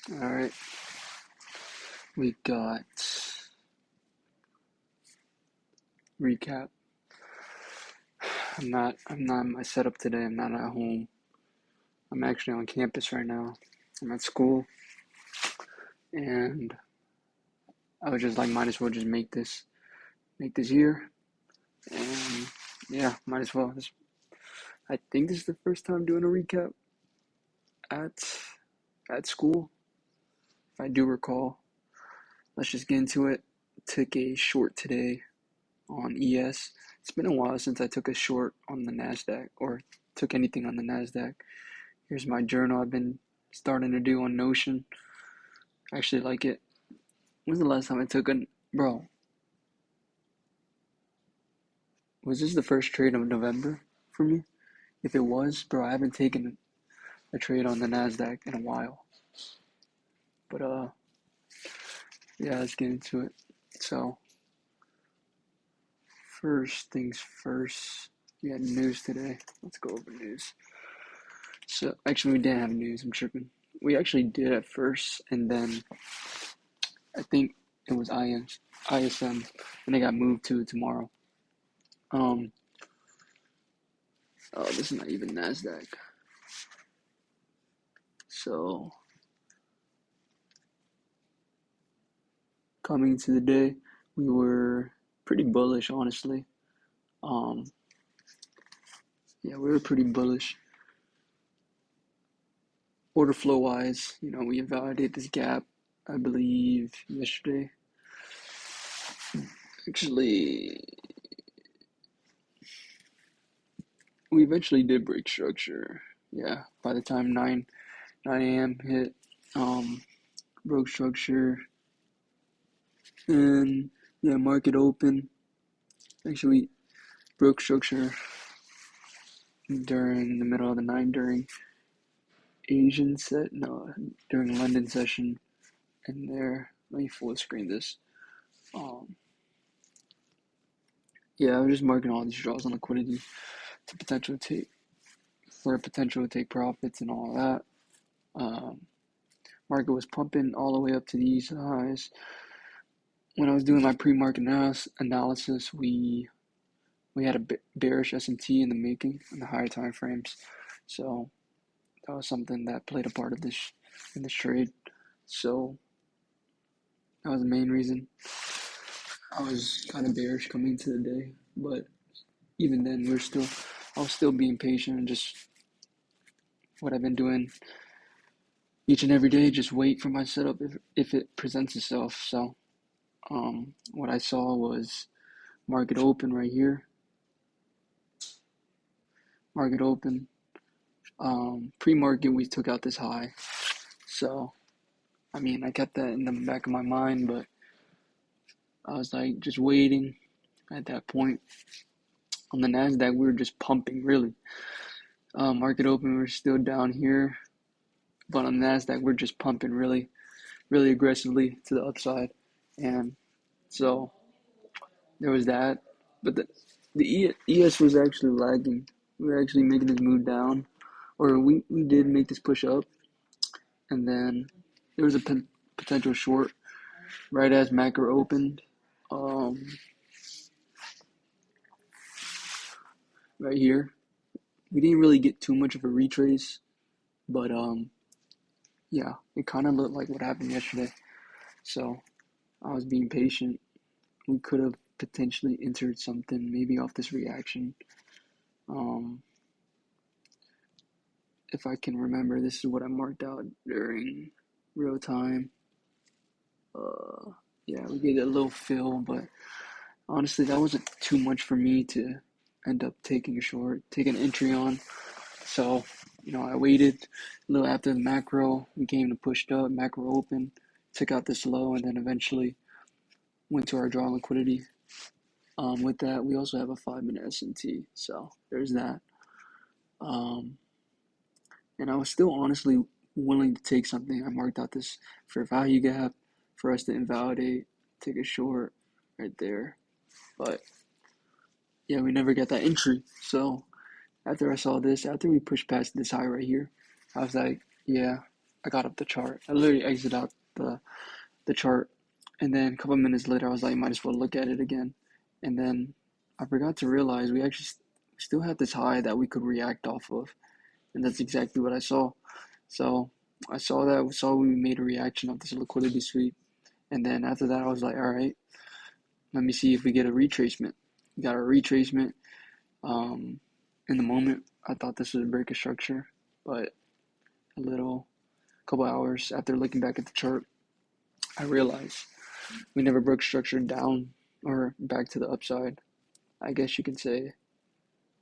All right, we got recap. I'm not in my setup today. I'm not at home. I'm actually on campus right now. I'm at school, and I was just like, might as well just make this year, and yeah, might as well. I think this is the first time doing a recap at school, if I do recall. Let's just get into it. Took a short today on ES. It's been a while since I took a short on the NASDAQ or took anything on the NASDAQ. Here's my journal I've been starting to do on Notion. I actually like it. When's the last time I took a... Bro, was this the first trade of November for me? If it was, bro, I haven't taken a trade on the NASDAQ in a while. But, yeah, let's get into it. So, first things first, we had news today. Let's go over news. So, actually, we didn't have news. I'm tripping. We actually did at first, and then I think it was ISM, and they got moved to tomorrow. Um, oh, this is not even NASDAQ. So, coming to the day, we were pretty bullish, honestly. Um, yeah, we were pretty bullish. Order flow wise, we invalidated this gap, I believe, yesterday. Actually, we eventually did break structure. Yeah, by the time 9 a.m. hit, broke structure, and yeah, market open. Actually, broke structure during the middle of the night during during London session, and there. Let me full screen this. Um, yeah, I was just marking all these draws on liquidity to potential to take profits and all that. Market was pumping all the way up to these highs. When I was doing my pre-market analysis, we had a bearish S&T in the making in the higher time frames, so that was something that played a part of this in this trade. So that was the main reason. I was kind of bearish coming into the day, but even then, I was still being patient and just what I've been doing each and every day, just wait for my setup if it presents itself. So, what I saw was market open right here, market open. Pre-market, we took out this high. So, I mean, I kept that in the back of my mind, but I was like just waiting at that point. On the NASDAQ, we were just pumping, really. Market open, we were still down here. But on the NASDAQ, we're just pumping really, really aggressively to the upside. And so there was that. But the ES was actually lagging. We were actually making this move down. Or we did make this push up. And then there was a potential short right as macro opened. Right here. We didn't really get too much of a retrace. But yeah, it kind of looked like what happened yesterday. So I was being patient. We could have potentially entered something maybe off this reaction. Um, if I can remember, this is what I marked out during real time. Yeah, we get a little fill, but honestly, that wasn't too much for me to end up taking an entry on. So, I waited a little after the macro. We came to pushed up, macro open, took out this low, and then eventually went to our draw liquidity. With that, we also have a 5-minute S&T, so there's that. And I was still honestly willing to take something. I marked out this for value gap for us to invalidate, take a short right there. But yeah, we never got that entry. So after I saw this, after we pushed past this high right here, I was like, yeah, I got up the chart. I literally exited out the chart, and then a couple of minutes later, I was like, might as well look at it again. And then I forgot to realize we actually still had this high that we could react off of, and that's exactly what I saw. So I saw we made a reaction of this liquidity sweep, and then after that, I was like, all right, let me see if we get a retracement. We got a retracement. In the moment, I thought this was a break of structure, but couple hours after looking back at the chart, I realized we never broke structure down or back to the upside. I guess you could say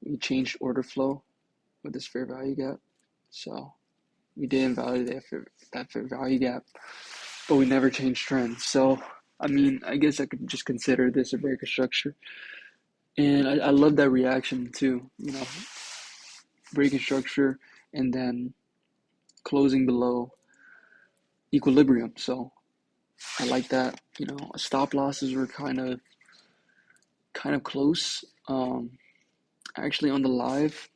we changed order flow with this fair value gap. So we did invalidate that fair value gap, but we never changed trend. So, I mean, I guess I could just consider this a break of structure. And I love that reaction too, breaking structure and then closing below equilibrium. So I like that. Stop losses were kind of close. Actually on the live,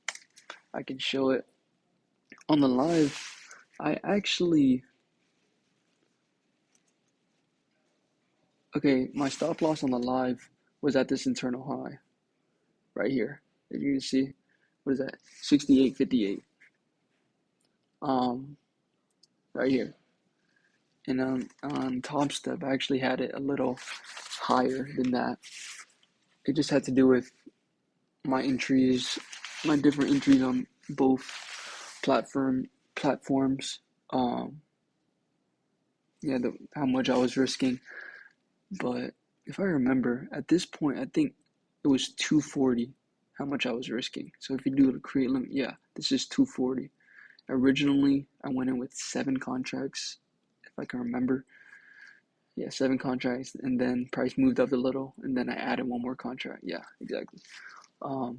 I can show it. On the live, my stop loss on the live was at this internal high right here. As you can see, what is that? 68.58. Right here. And on Top Step, I actually had it a little higher than that. It just had to do with my different entries on both platforms. How much I was risking. But if I remember, at this point, I think it was 240 how much I was risking. So if you do a create limit, yeah, this is 240. Originally, I went in with 7 contracts, if I can remember. Yeah, 7 contracts, and then price moved up a little, and then I added 1 more contract. Yeah, exactly. Yeah,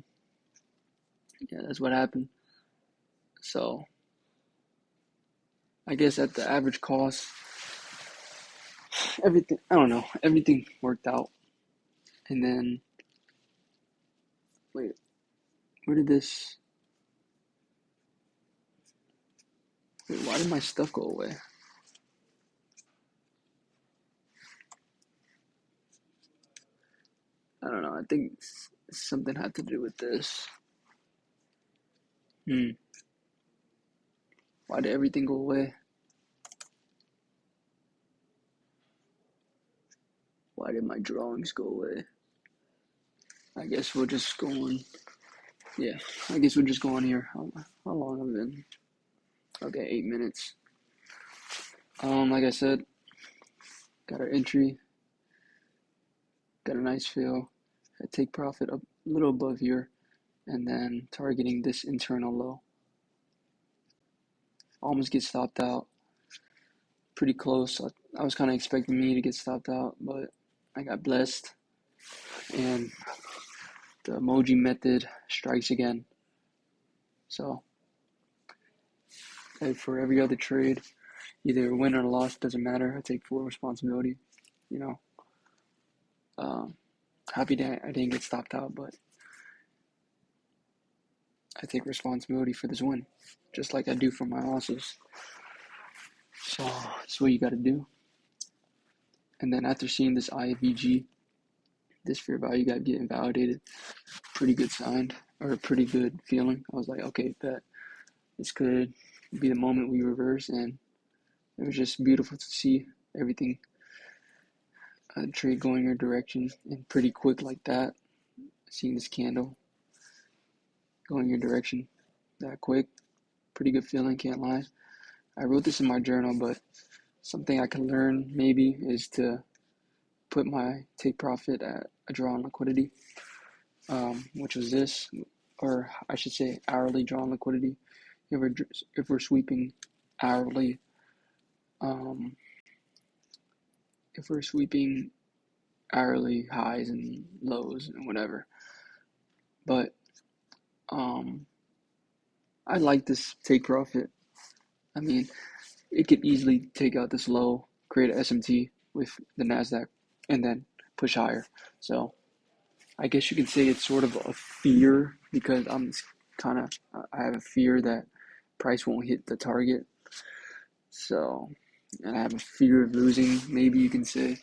that's what happened. So I guess at the average cost, everything worked out. And then, wait, where did this, why did my stuff go away? I don't know, I think something had to do with this. Why did everything go away? Why did my drawings go away? I guess we'll just go on. Yeah, I guess we'll just go on here. How long have I been? Okay, 8 minutes. Like I said, got our entry, got a nice fill. I take profit up a little above here, and then targeting this internal low. Almost get stopped out. Pretty close. I was kind of expecting me to get stopped out, but I got blessed, and the emoji method strikes again. So, for every other trade, either win or loss, doesn't matter. I take full responsibility. Happy that I didn't get stopped out, but I take responsibility for this win, just like I do for my losses. So that's what you got to do. And then after seeing this IVG, this fair value gap getting validated, pretty good sign, or a pretty good feeling. I was like, okay, bet this could be the moment we reverse, and it was just beautiful to see everything trade going your direction and pretty quick like that. Seeing this candle going your direction that quick, pretty good feeling, can't lie. I wrote this in my journal, but something I can learn maybe is to put my take profit at a draw on liquidity, which was this, or I should say hourly draw on liquidity. If we're sweeping hourly, if we're sweeping hourly highs and lows and whatever. But I like this take profit. I mean, it could easily take out this low, create a SMT with the NASDAQ, and then push higher. So I guess you can say it's sort of a fear, because I have a fear that price won't hit the target. So, and I have a fear of losing, maybe you can say.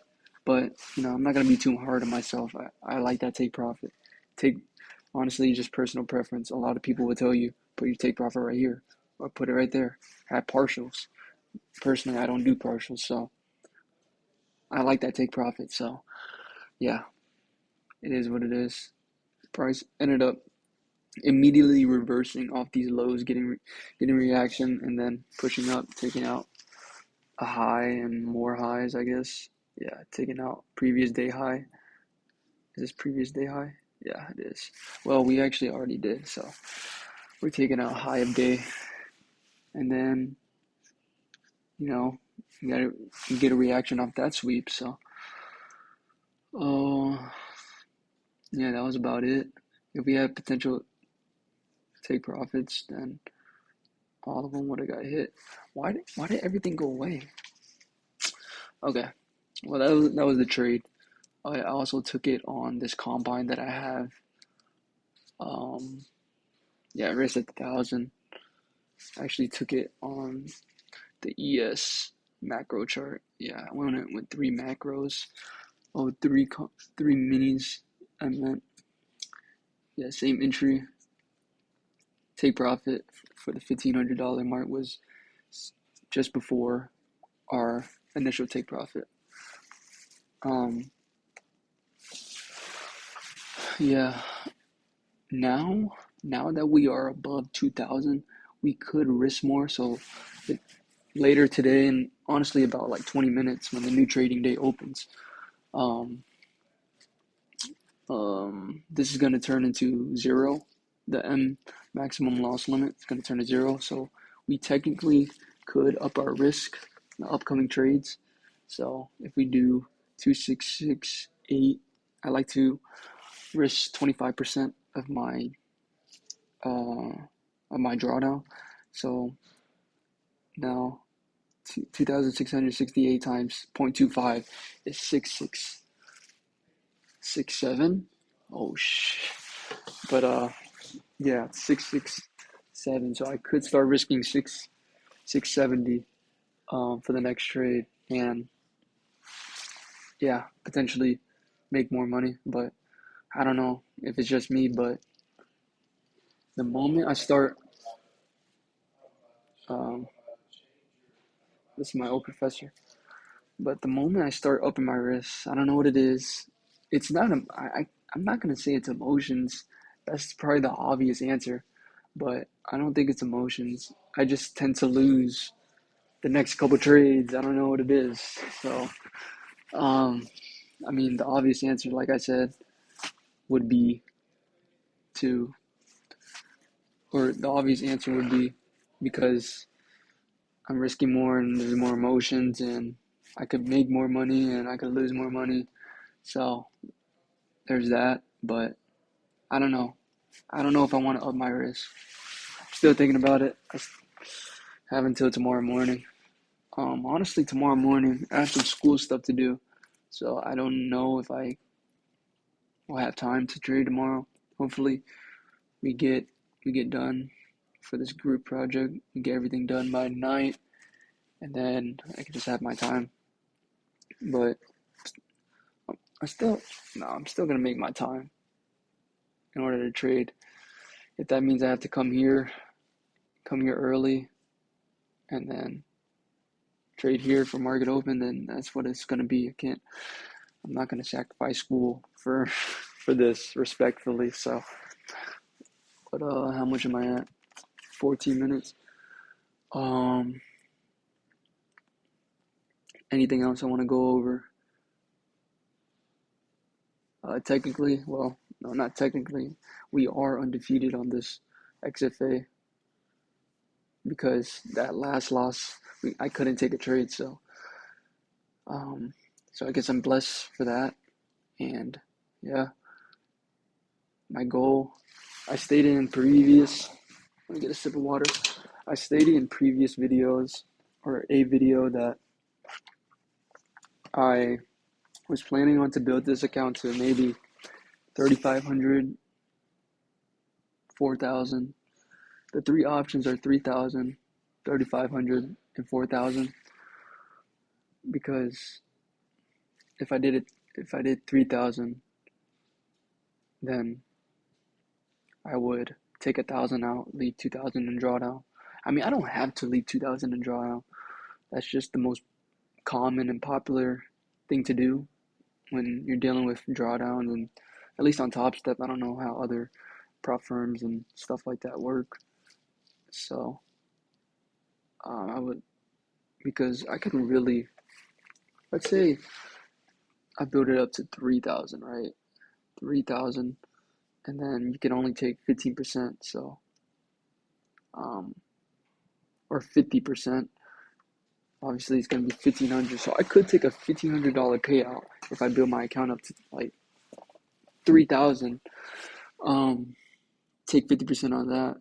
But, I'm not going to be too hard on myself. I like that take profit. Take, honestly, just personal preference. A lot of people would tell you, put your take profit right here or put it right there. Have partials. Personally, I don't do partials, so I like that take profit. So, yeah, it is what it is. Price ended up immediately reversing off these lows, getting reaction, and then pushing up, taking out a high and more highs, I guess. Yeah, taking out previous day high. Is this previous day high? Yeah, it is. Well, we actually already did, so we're taking out high of day, and then you get a reaction off that sweep. So, oh, yeah, that was about it. If we had potential take profits, then all of them would have got hit. Why did everything go away? Okay, well that was the trade. I also took it on this combine that I have. Yeah, risk at 1,000. I actually took it on the ES macro chart. Yeah, I went with 3 macros. Oh, three minis. I meant, yeah, same entry. Take profit for the $1,500 mark was just before our initial take profit. Yeah. Now that we are above 2,000, we could risk more. So later today, and honestly about like 20 minutes when the new trading day opens, um, this is going to turn into zero. The M maximum loss limit is going to turn to zero. So we technically could up our risk in the upcoming trades. So if we do 2668, I like to risk 25% of my drawdown. So now 2,668 times 0.25 is 6667. Oh but yeah, 667. So I could start risking 670 for the next trade, and yeah, potentially make more money. But I don't know if it's just me, but the moment I start, um, this is my old professor. But the moment I start upping my risks, I don't know what it is. It's not, I'm not going to say it's emotions. That's probably the obvious answer. But I don't think it's emotions. I just tend to lose the next couple trades. I don't know what it is. So, I mean, the obvious answer, like I said, would be to, or the obvious answer would be because I'm risking more and there's more emotions and I could make more money and I could lose more money. So there's that, but I don't know. I don't know if I want to up my risk. Still thinking about it. I have until tomorrow morning. Honestly, tomorrow morning I have some school stuff to do, so I don't know if I will have time to trade tomorrow. Hopefully, we get done for this group project. We get everything done by night, and then I can just have my time. But I'm still gonna make my time in order to trade. If that means I have to come here early, and then trade here for market open, then that's what it's gonna be. I'm not gonna sacrifice school for for this respectfully. So, but how much am I at? 14 minutes. Um, Anything else I want to go over? Technically, well, no, not technically. We are undefeated on this XFA because that last loss, I couldn't take a trade. So I guess I'm blessed for that. And yeah, my goal, I stated in previous, let me get a sip of water. I stated in previous videos or a video that I was planning on to build this account to maybe 3,500, 4,000. The three options are 3,000, 3,500, and 4,000, because if I did 3,000, then I would take 1,000 out, leave 2,000 in drawdown. I mean, I don't have to leave 2,000 in drawdown. That's just the most common and popular thing to do when you're dealing with drawdowns, and at least on Top Step. I don't know how other prop firms and stuff like that work. So I would, because I could really, let's say I build it up to 3,000, right? 3,000, and then you can only take 15%, so um, or 50%. Obviously, it's gonna be 1,500. So I could take a $1,500 payout if I build my account up to like 3,000. Take 50% on that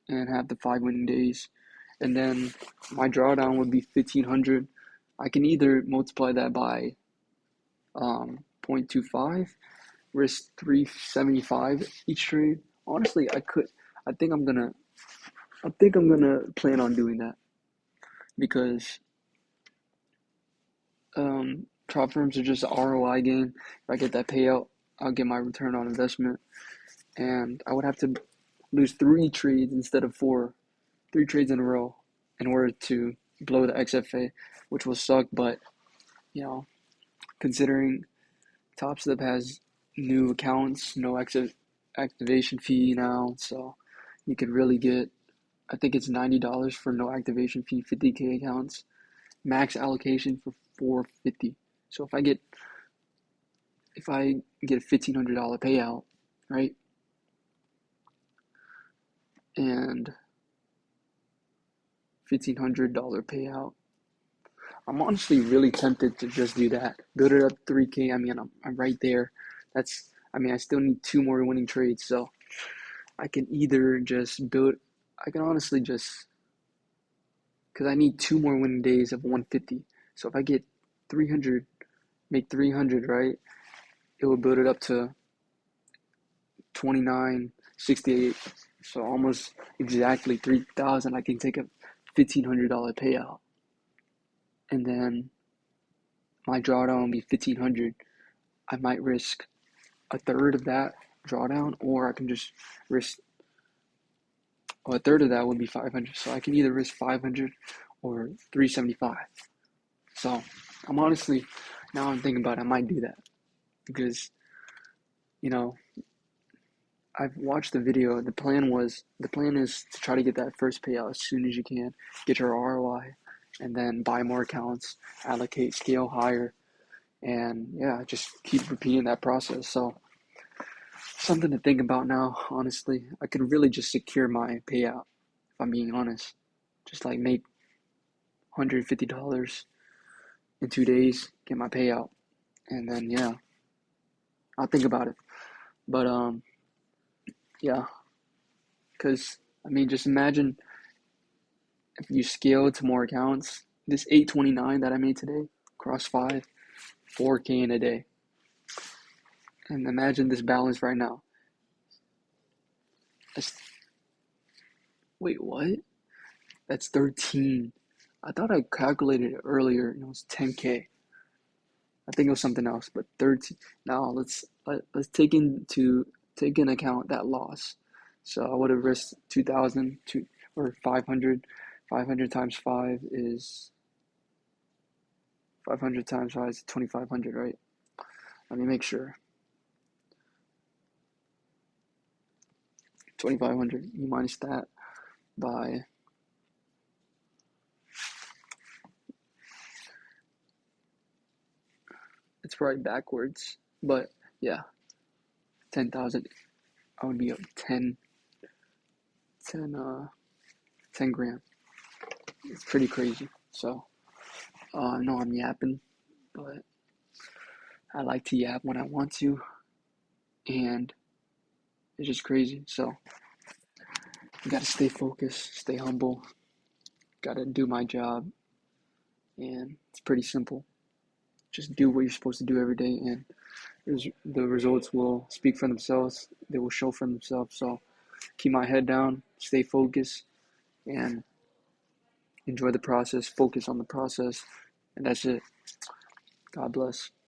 and have the 5 winning days, and then my drawdown would be 1,500. I can either multiply that by 0.25, risk 375 each trade. Honestly, I could. I think I'm gonna. I think I'm gonna plan on doing that, because prop firms are just an ROI game. If I get that payout, I'll get my return on investment, and I would have to lose 3 trades instead of 4, 3 trades in a row in order to blow the XFA, which will suck. But you know, considering Top Step has new accounts, no activation fee now, so you could really get. I think it's $90 for no activation fee, 50K accounts, max allocation for 450. So if I get a $1,500 payout, right, and $1,500 payout, I'm honestly really tempted to just do that. Build it up 3K. I mean, I'm right there. I mean, I still need 2 more winning trades, so I can either just build. I can honestly just, because I need 2 more winning days of 150. So if I get 300, make 300, right, it will build it up to 2968. So almost exactly 3,000. I can take a $1,500 payout, and then my drawdown will be 1,500. I might risk a third of that drawdown, or I can just risk, well, a third of that would be 500. So I can either risk 500 or 375. So I'm honestly, now I'm thinking about it, I might do that, because you know, I've watched the video. The plan is to try to get that first payout as soon as you can, get your ROI, and then buy more accounts, allocate, scale higher, and yeah, just keep repeating that process. So something to think about now, honestly. I could really just secure my payout, if I'm being honest. Just like make $150 in 2 days, get my payout, and then yeah, I'll think about it. But yeah, because I mean, just imagine if you scale to more accounts. This 829 that I made today, cross 5, 4K in a day. And imagine this balance right now. That's, wait, what? That's 13. I thought I calculated it earlier and it was 10K. I think it was something else, but 13. Now let's take into account that loss. So I would have risked 2,000 or 500. 500 times 5 is 500 times 5 is 2,500, right? Let me make sure. 2,500. You minus that by, it's probably backwards, but yeah, 10,000. I would be up 10 grand. It's pretty crazy. So I know I'm yapping, but I like to yap when I want to, and it's just crazy. So you gotta stay focused, stay humble, gotta do my job, and it's pretty simple. Just do what you're supposed to do every day, and the results will speak for themselves. They will show for themselves. So keep my head down, stay focused, and enjoy the process, focus on the process, and that's it. God bless.